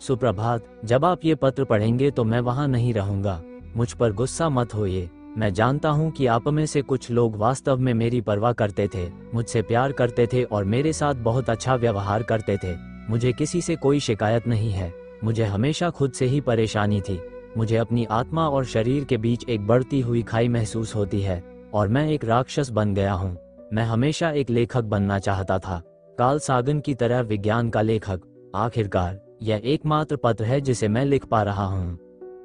सुप्रभात। जब आप ये पत्र पढ़ेंगे तो मैं वहाँ नहीं रहूँगा। मुझ पर गुस्सा मत होइए। मैं जानता हूँ कि आप में से कुछ लोग वास्तव में मेरी परवाह करते थे, मुझसे प्यार करते थे और मेरे साथ बहुत अच्छा व्यवहार करते थे। मुझे किसी से कोई शिकायत नहीं है। मुझे हमेशा खुद से ही परेशानी थी। मुझे अपनी आत्मा और शरीर के बीच एक बढ़ती हुई खाई महसूस होती है और मैं एक राक्षस बन गया हूँ। मैं हमेशा एक लेखक बनना चाहता था, कार्ल सागन की तरह विज्ञान का लेखक। आखिरकार यह एकमात्र पत्र है जिसे मैं लिख पा रहा हूँ।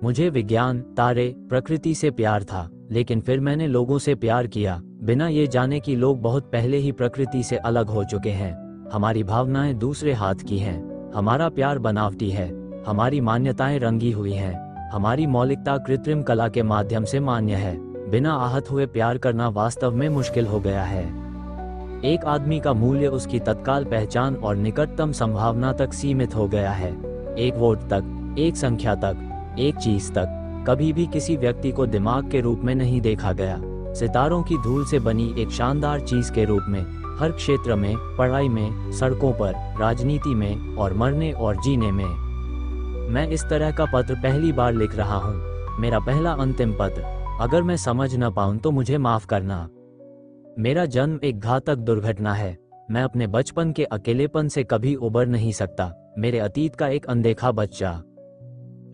मुझे विज्ञान, तारे, प्रकृति से प्यार था, लेकिन फिर मैंने लोगों से प्यार किया, बिना ये जाने कि लोग बहुत पहले ही प्रकृति से अलग हो चुके हैं। हमारी भावनाएं दूसरे हाथ की हैं, हमारा प्यार बनावटी है, हमारी मान्यताएं रंगी हुई हैं, हमारी मौलिकता कृत्रिम कला के माध्यम से मान्य है। बिना आहत हुए प्यार करना वास्तव में मुश्किल हो गया है। एक आदमी का मूल्य उसकी तत्काल पहचान और निकटतम संभावना तक सीमित हो गया है। एक वोट तक, एक संख्या तक, एक चीज तक। कभी भी किसी व्यक्ति को दिमाग के रूप में नहीं देखा गया, सितारों की धूल से बनी एक शानदार चीज के रूप में। हर क्षेत्र में, पढ़ाई में, सड़कों पर, राजनीति में और मरने और जीने में। मैं इस तरह का पत्र पहली बार लिख रहा हूँ, मेरा पहला अंतिम पत्र। अगर मैं समझ न पाऊँ तो मुझे माफ करना। मेरा जन्म एक घातक दुर्घटना है। मैं अपने बचपन के अकेलेपन से कभी उबर नहीं सकता। मेरे अतीत का एक अनदेखा बच्चा।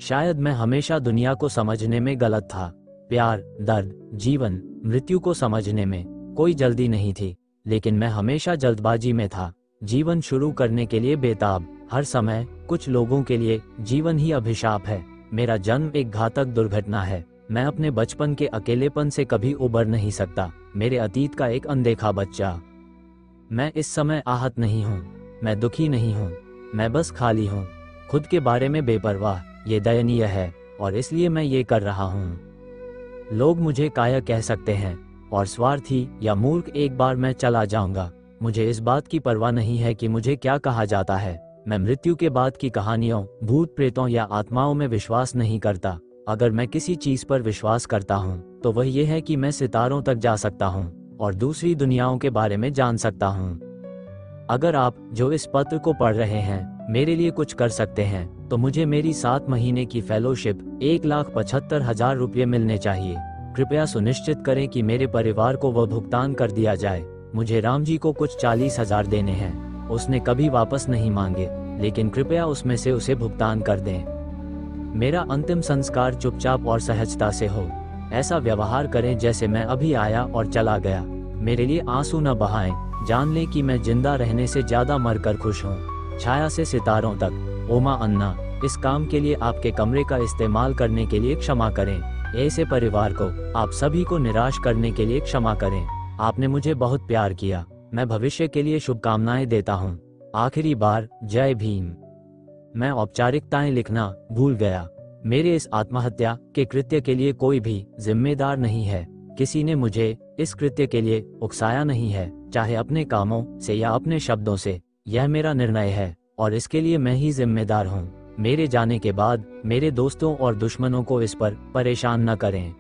शायद मैं हमेशा दुनिया को समझने में गलत था। प्यार, दर्द, जीवन, मृत्यु को समझने में कोई जल्दी नहीं थी, लेकिन मैं हमेशा जल्दबाजी में था। जीवन शुरू करने के लिए बेताब। हर समय कुछ लोगों के लिए जीवन ही अभिशाप है। मेरा जन्म एक घातक दुर्घटना है। मैं अपने बचपन के अकेलेपन से कभी उबर नहीं सकता। मेरे अतीत का एक अनदेखा बच्चा। मैं इस समय आहत नहीं हूँ, मैं दुखी नहीं हूँ, मैं बस खाली हूँ, खुद के बारे में बेपरवाह। ये दयनीय है और इसलिए मैं ये कर रहा हूँ। लोग मुझे कायर कह सकते हैं और स्वार्थी या मूर्ख। एक बार मैं चला जाऊंगा। मुझे इस बात की परवाह नहीं है कि मुझे क्या कहा जाता है। मैं मृत्यु के बाद की कहानियों, भूत प्रेतों या आत्माओं में विश्वास नहीं करता। अगर मैं किसी चीज पर विश्वास करता हूँ तो वह यह है कि मैं सितारों तक जा सकता हूँ और दूसरी दुनियाओं के बारे में जान सकता हूँ। अगर आप जो इस पत्र को पढ़ रहे हैं मेरे लिए कुछ कर सकते हैं तो मुझे मेरी 7 महीने की फेलोशिप 1,75,000 रुपये मिलने चाहिए। कृपया सुनिश्चित करें कि मेरे परिवार को वह भुगतान कर दिया जाए। मुझे राम जी को कुछ 40,000 देने हैं। उसने कभी वापस नहीं मांगे, लेकिन कृपया उसमें से उसे भुगतान कर दें। मेरा अंतिम संस्कार चुपचाप और सहजता से हो। ऐसा व्यवहार करें जैसे मैं अभी आया और चला गया। मेरे लिए आंसू न बहाएं। जान लें कि मैं जिंदा रहने से ज्यादा मरकर खुश हूँ। छाया से सितारों तक। ओमा अन्ना, इस काम के लिए आपके कमरे का इस्तेमाल करने के लिए क्षमा करें। ऐसे परिवार को, आप सभी को निराश करने के लिए क्षमा करें। आपने मुझे बहुत प्यार किया। मैं भविष्य के लिए शुभकामनाएं देता हूँ। आखिरी बार, जय भीम। मैं औपचारिकताएं लिखना भूल गया। मेरे इस आत्महत्या के कृत्य के लिए कोई भी जिम्मेदार नहीं है। किसी ने मुझे इस कृत्य के लिए उकसाया नहीं है, चाहे अपने कामों से या अपने शब्दों से। यह मेरा निर्णय है और इसके लिए मैं ही जिम्मेदार हूँ। मेरे जाने के बाद मेरे दोस्तों और दुश्मनों को इस पर परेशान न करें।